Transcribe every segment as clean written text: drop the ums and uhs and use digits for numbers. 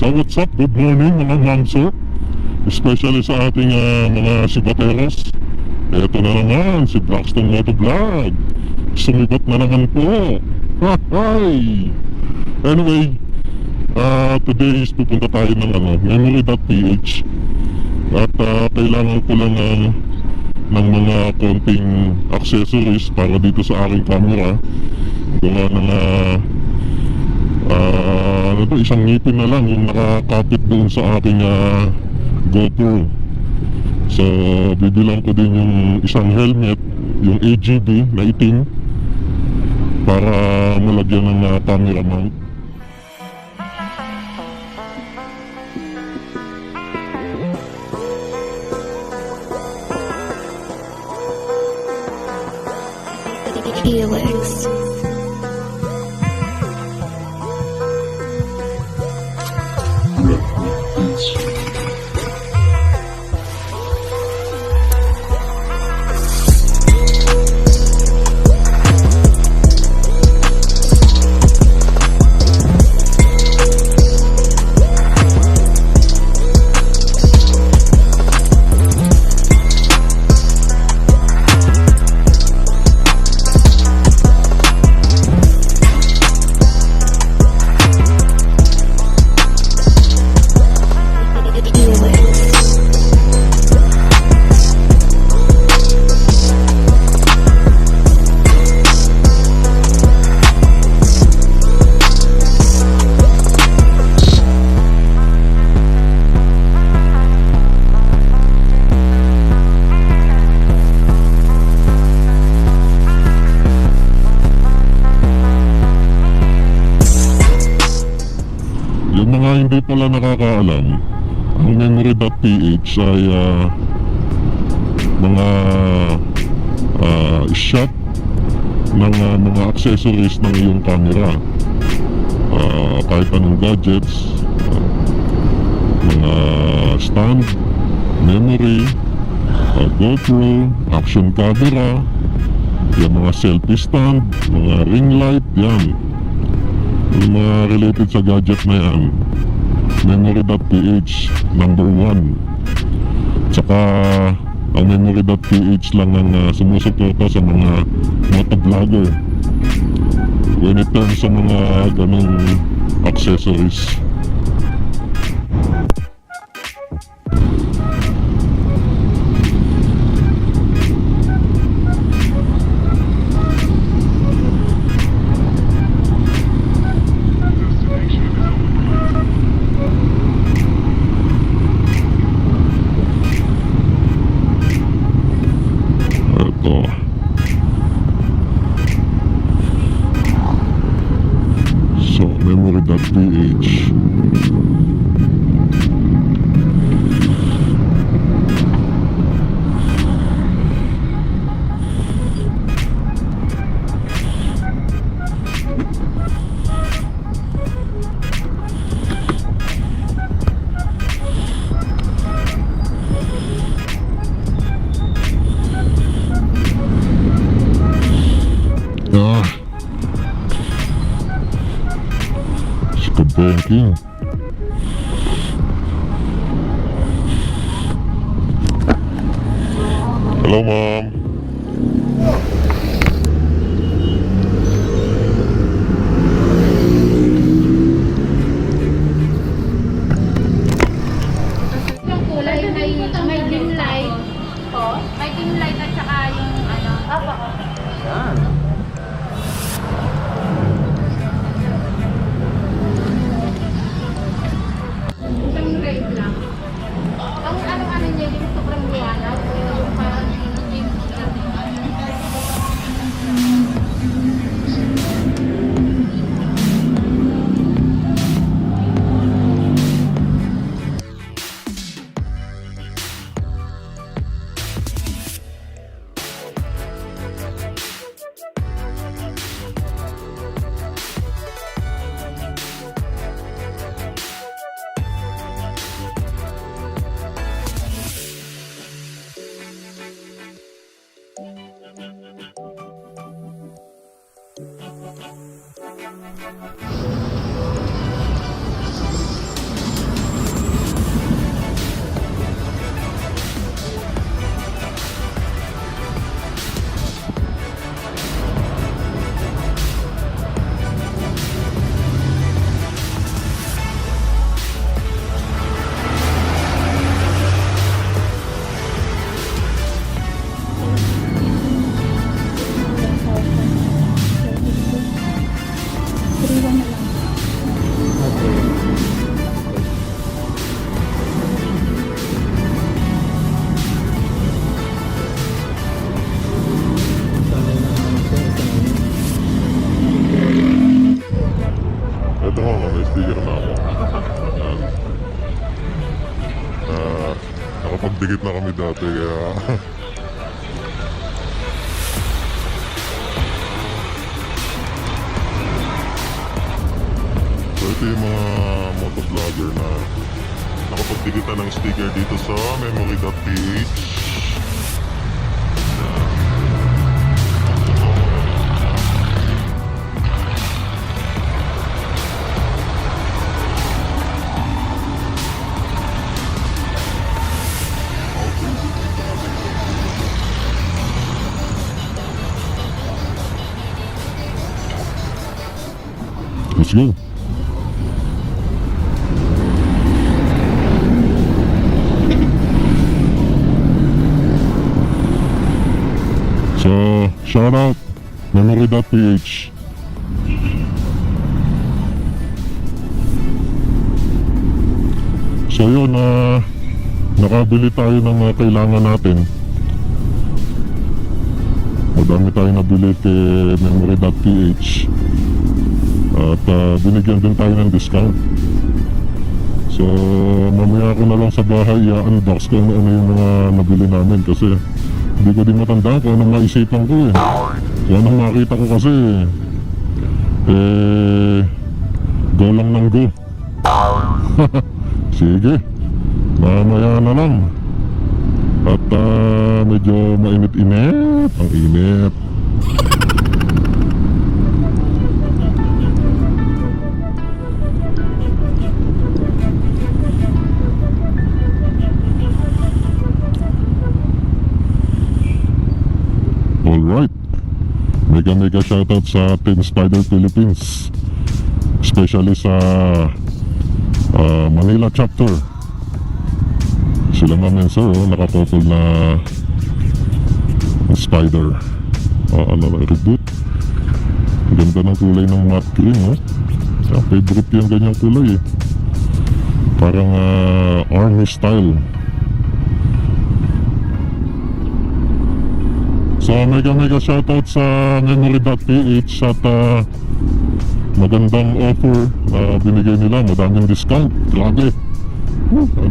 So what's up? Good morning mga mamsor, especially sa ating mga sibateros. Eto na naman si Braxton Motovlog. Sumibat na naman po. Hi! Anyway, today is pupunta tayo ng Memory.Ph. At kailangan ko lang ng mga konting accessories para dito sa aking camera. Gawa ng isang ngipin na lang yung nakakapit doon sa aking GoPro. So bibilang ko din yung isang helmet, yung AGB na itim, para malagyan ng camera mount. Helix. Yung mga hindi pala nakakaalam, ang Memory.Ph ay mga shot ng mga accessories ng iyong camera. Kahit anong gadgets, mga stand, memory, GoPro, action camera, yung mga selfie stand, mga ring light, yan. Yung mga related sa gadget na yan, Memory.Ph #1. Tsaka ang Memory.Ph lang ang sumusuporta sa mga motovlogger when it comes sa mga ganong accessories. So, Memory.Ph. Banking. Hello, Mom. Yung kulay may dim light. Oh, may dim light at saka yung Apa. Yan. Isang red lang. Ang ano niya yung sobrang liwanag, yung parang dim sticker na ako. Yan. Nakapagdikit na kami dati kaya so ito yung mga motovlogger na nakapagdikitan ng sticker dito sa Memory.Ph. Let's go. So, shout out Memory.Ph. So yun, nakabili tayo ng mga kailangan natin. Madami tayo nabili kay Memory.Ph. At binigyan din tayo ng discount. So mamaya ko na lang sa bahay i-unbox ko ano yung mga nabili namin kasi hindi ko din matandaan kung anong maisipan ko eh. Kung anong makita ko kasi go lang ng go. Sige, mamaya na lang. At medyo mainit-init. Ang init. Alright, mega shoutout sa Team Spider Philippines, especially sa Manila chapter. Sila namin sir, nakapopol na spider. Reboot. Ganda ng kulay ng matte green, no? Favorite yung ganyang kulay eh. Parang army style. So mega shoutout sa Memory.Ph at magandang offer na binigay nila, madaming discount. Grabe,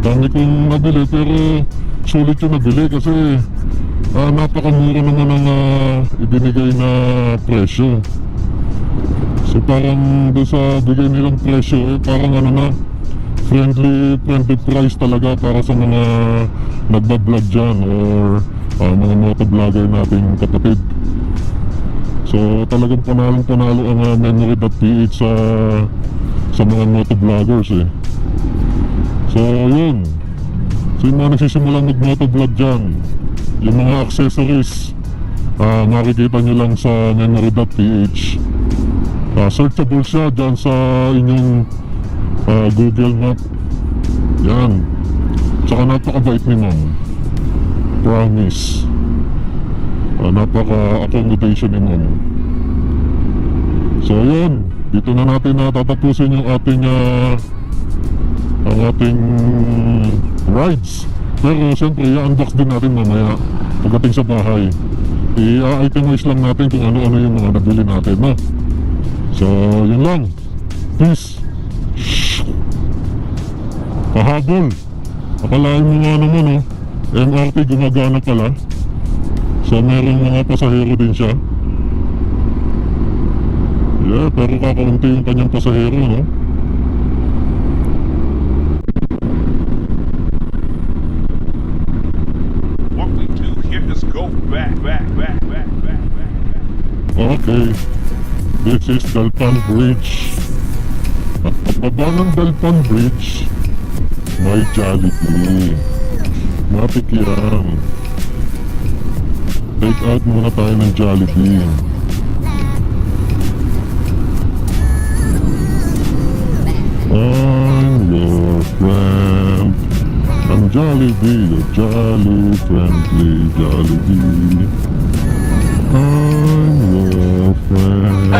dami kong nabili pero sulit yung nabili kasi napakamura naman ang ibinigay na presyo. So parang doon sa bigay nilang presyo parang friendly price talaga para sa mga nagbablog dyan or mga motovlogger nating kapatid. So talagang panalo ang Memory.Ph sa mga motovloggers eh. So yun, so yung mga nagsisimulang mag-motovlog dyan, yung mga accessories makikita nyo lang sa Memory.Ph. Searchable siya dyan sa inyong Google Map. Yan. Tsaka napakabait ni ma'am, promise. Napaka-accommodation ni ma'am. So yun, dito na natin tatapusin yung ating ang ating rides. Pero siyempre i-unbox din natin mamaya pagdating sa bahay. I-itemize lang natin kung ano-ano yung mga nabili natin, no? So yun lang. Peace. Pahabol. Akalain mo nga naman MRT gumagana pala. So merong mga pasahero din siya. Yeah, pero kakaunti yung kanyang pasahero, no? What we do here is go back. Okay, this is Dalpan Bridge. At pagbaba ng Dalpan Bridge, may Jollibee. Matik yan. Take out muna tayo ng Jollibee. I'm your friend. I'm Jollibee, your jolly friendly Jollibee. I'm your friend.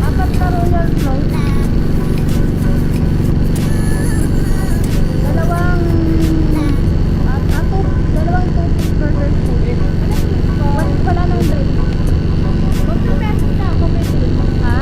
Apat na royal flight. Dalawang toasted burgers po. Wala nang break. Magka-best na ako may break. Ha?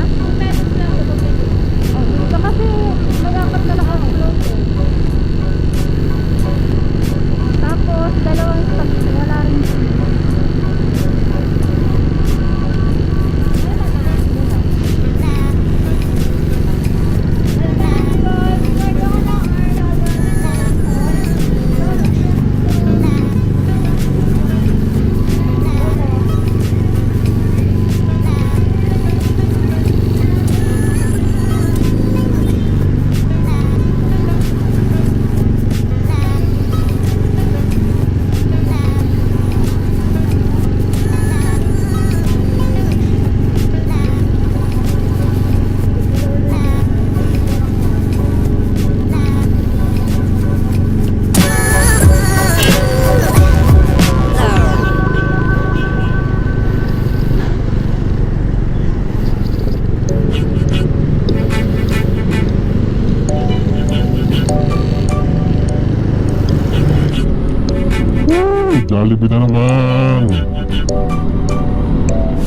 Jollibee na naman.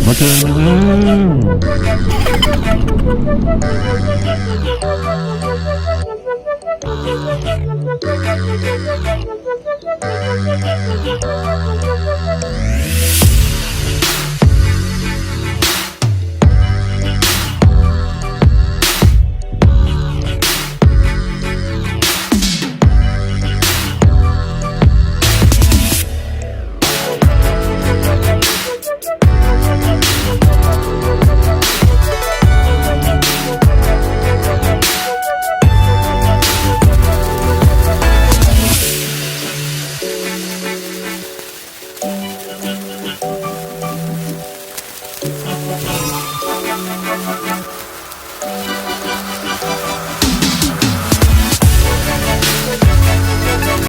Makinig.